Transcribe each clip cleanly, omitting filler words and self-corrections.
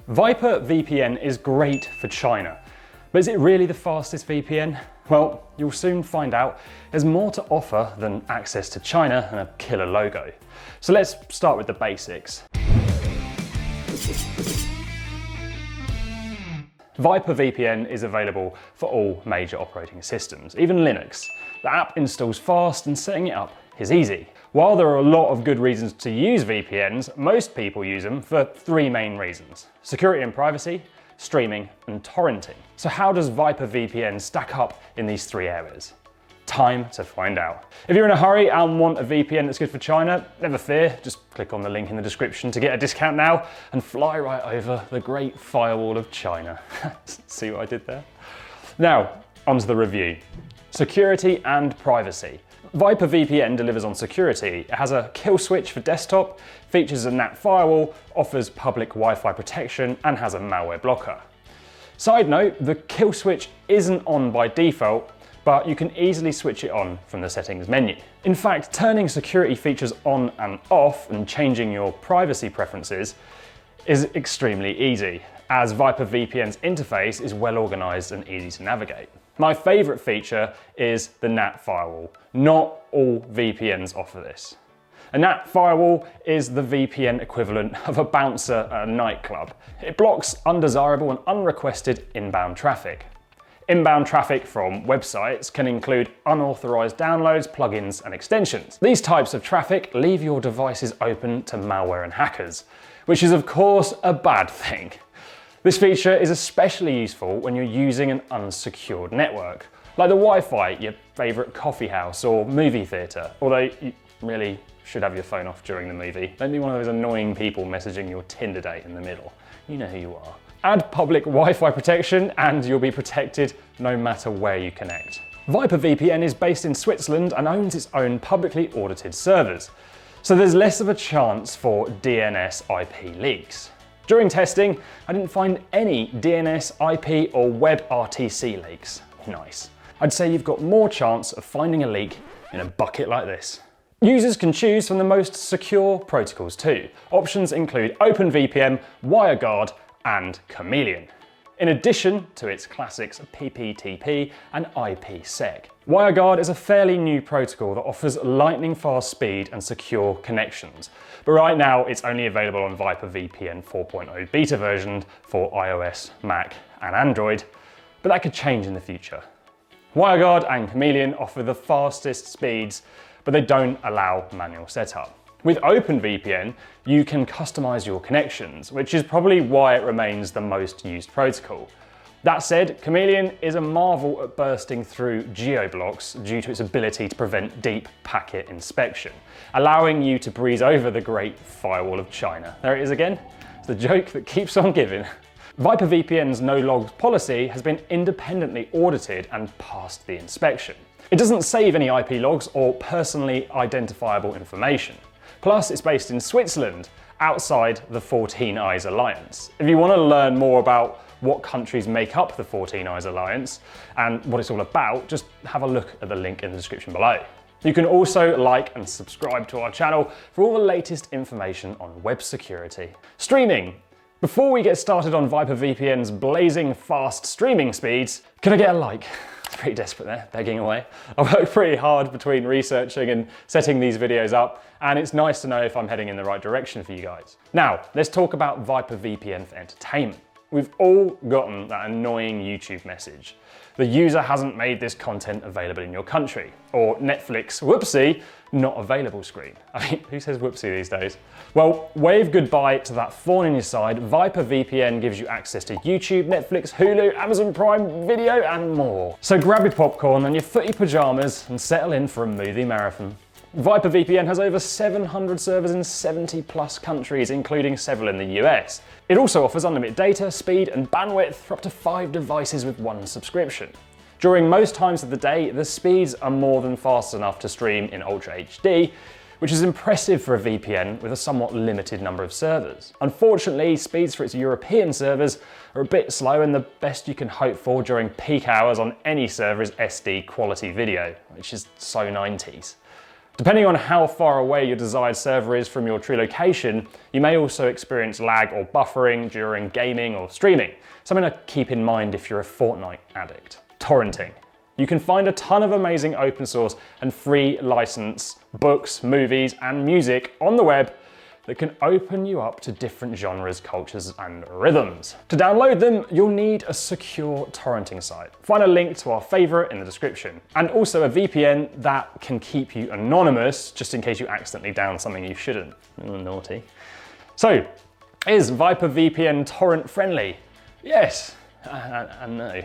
VyprVPN is great for China, but is it really the fastest VPN? Well, you'll soon find out. There's more to offer than access to China and a killer logo. So let's start with the basics. VyprVPN is available for all major operating systems, even Linux. The app installs fast and setting it up is easy. While there are a lot of good reasons to use VPNs, most people use them for three main reasons: security and privacy, streaming, and torrenting. So how does VyprVPN stack up in these three areas? Time to find out. If you're in a hurry and want a VPN that's good for China, never fear, just click on the link in the description to get a discount now and fly right over the great firewall of China. See what I did there? Now, onto the review. Security and privacy. VyprVPN delivers on security. It has a kill switch for desktop, features a NAT firewall, offers public Wi-Fi protection, and has a malware blocker. Side note, the kill switch isn't on by default, but you can easily switch it on from the settings menu. In fact, turning security features on and off and changing your privacy preferences is extremely easy, as VyprVPN's interface is well organized and easy to navigate. My favorite feature is the NAT firewall. Not all VPNs offer this. A NAT firewall is the VPN equivalent of a bouncer at a nightclub. It blocks undesirable and unrequested inbound traffic. Inbound traffic from websites can include unauthorized downloads, plugins, and extensions. These types of traffic leave your devices open to malware and hackers, which is of course a bad thing. This feature is especially useful when you're using an unsecured network, like the Wi-Fi at your favorite coffee house or movie theater, although you really should have your phone off during the movie. Don't be one of those annoying people messaging your Tinder date in the middle. You know who you are. Add public Wi-Fi protection and you'll be protected no matter where you connect. VyprVPN is based in Switzerland and owns its own publicly audited servers, so there's less of a chance for DNS IP leaks. During testing, I didn't find any DNS, IP, or WebRTC leaks. Nice. I'd say you've got more chance of finding a leak in a bucket like this. Users can choose from the most secure protocols too. Options include OpenVPN, WireGuard, and Chameleon, in addition to its classics PPTP and IPsec. WireGuard is a fairly new protocol that offers lightning fast speed and secure connections, but right now it's only available on VyprVPN 4.0 beta version for iOS, Mac, and Android, but that could change in the future. WireGuard and Chameleon offer the fastest speeds, but they don't allow manual setup. With OpenVPN, you can customize your connections, which is probably why it remains the most used protocol. That said, Chameleon is a marvel at bursting through geo-blocks due to its ability to prevent deep packet inspection, allowing you to breeze over the great firewall of China. There it is again. It's the joke that keeps on giving. VyprVPN's no logs policy has been independently audited and passed the inspection. It doesn't save any IP logs or personally identifiable information. Plus, it's based in Switzerland, outside the 14 Eyes Alliance. If you want to learn more about what countries make up the 14 Eyes Alliance and what it's all about, just have a look at the link in the description below. You can also like and subscribe to our channel for all the latest information on web security. Streaming. Before we get started on VyprVPN's blazing fast streaming speeds, can I get a like? Pretty desperate there, begging away. I worked pretty hard between researching and setting these videos up, and it's nice to know if I'm heading in the right direction for you guys. Now, let's talk about VyprVPN for entertainment. We've all gotten that annoying YouTube message. The user hasn't made this content available in your country, or Netflix, whoopsie, not available screen. I mean, who says whoopsie these days? Well, wave goodbye to that thorn in your side. VyprVPN gives you access to YouTube, Netflix, Hulu, Amazon Prime Video, and more. So grab your popcorn and your footy pajamas and settle in for a movie marathon. VyprVPN has over 700 servers in 70 plus countries, including several in the US. It also offers unlimited data, speed, and bandwidth for up to 5 devices with one subscription. During most times of the day, the speeds are more than fast enough to stream in Ultra HD, which is impressive for a VPN with a somewhat limited number of servers. Unfortunately, speeds for its European servers are a bit slow, and the best you can hope for during peak hours on any server is SD quality video, which is so 90s. Depending on how far away your desired server is from your true location, you may also experience lag or buffering during gaming or streaming, something to keep in mind if you're a Fortnite addict. Torrenting. You can find a ton of amazing open source and free license books, movies, and music on the web that can open you up to different genres, cultures, and rhythms. To download them, you'll need a secure torrenting site. Find a link to our favorite in the description. And also a VPN that can keep you anonymous, just in case you accidentally download something you shouldn't. Naughty. So, is VyprVPN torrent friendly? Yes, and no.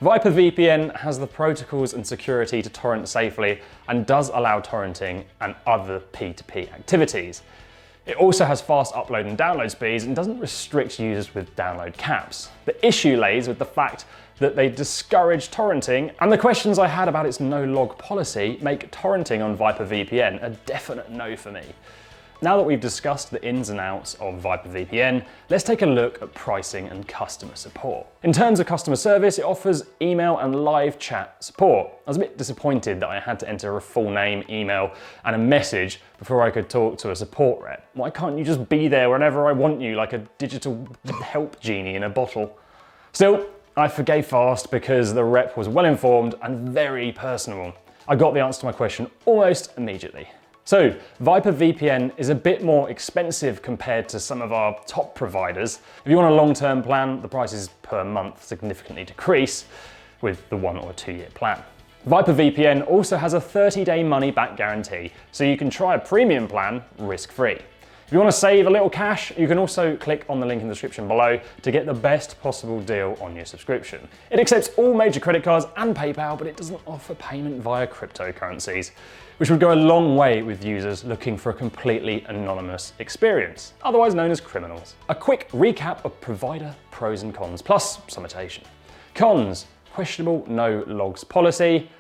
VyprVPN has the protocols and security to torrent safely and does allow torrenting and other P2P activities. It also has fast upload and download speeds and doesn't restrict users with download caps. The issue lays with the fact that they discourage torrenting, and the questions I had about its no-log policy make torrenting on VyprVPN a definite no for me. Now that we've discussed the ins and outs of VyprVPN, let's take a look at pricing and customer support. In terms of customer service, it offers email and live chat support. I was a bit disappointed that I had to enter a full name, email, and a message before I could talk to a support rep. Why can't you just be there whenever I want you, like a digital help genie in a bottle? Still, I forgave fast because the rep was well informed and very personable. I got the answer to my question almost immediately. So, VyprVPN is a bit more expensive compared to some of our top providers. If you want a long-term plan, the prices per month significantly decrease with the 1 or 2 year plan. VyprVPN also has a 30-day money-back guarantee, so you can try a premium plan risk-free. If you want to save a little cash, you can also click on the link in the description below to get the best possible deal on your subscription. It accepts all major credit cards and PayPal, but it doesn't offer payment via cryptocurrencies, which would go a long way with users looking for a completely anonymous experience, otherwise known as criminals. A quick recap of provider pros and cons, plus some citation. Cons: questionable no logs policy,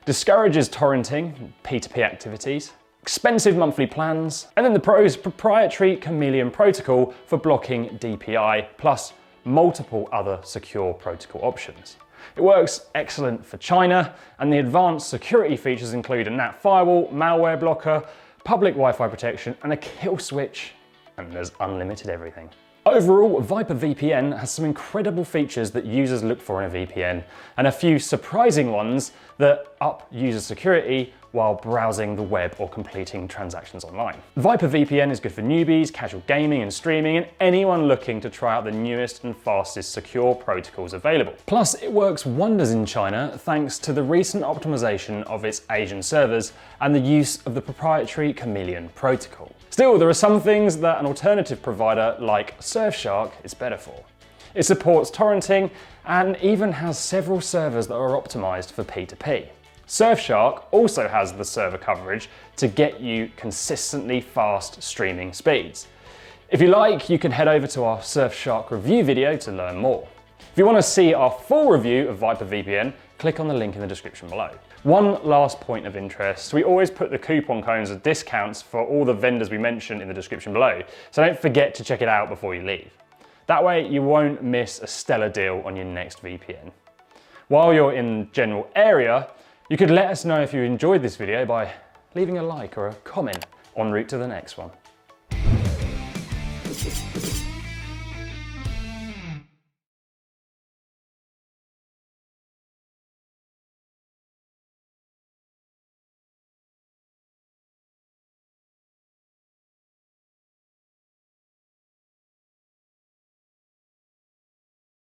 discourages torrenting, P2P activities, expensive monthly plans, and then the pros: proprietary Chameleon protocol for blocking DPI, plus multiple other secure protocol options. It works excellent for China, and the advanced security features include a NAT firewall, malware blocker, public Wi-Fi protection, and a kill switch, and there's unlimited everything. Overall, VyprVPN has some incredible features that users look for in a VPN, and a few surprising ones that up user security while browsing the web or completing transactions online. VyprVPN is good for newbies, casual gaming and streaming, and anyone looking to try out the newest and fastest secure protocols available. Plus, it works wonders in China thanks to the recent optimization of its Asian servers and the use of the proprietary Chameleon protocol. Still, there are some things that an alternative provider like Surfshark is better for. It supports torrenting and even has several servers that are optimized for P2P. Surfshark also has the server coverage to get you consistently fast streaming speeds. If you like, you can head over to our Surfshark review video to learn more. If you want to see our full review of VyprVPN, click on the link in the description below. One last point of interest: we always put the coupon codes of discounts for all the vendors we mentioned in the description below, so don't forget to check it out before you leave. That way you won't miss a stellar deal on your next VPN. While you're in the general area, you could let us know if you enjoyed this video by leaving a like or a comment en route to the next one.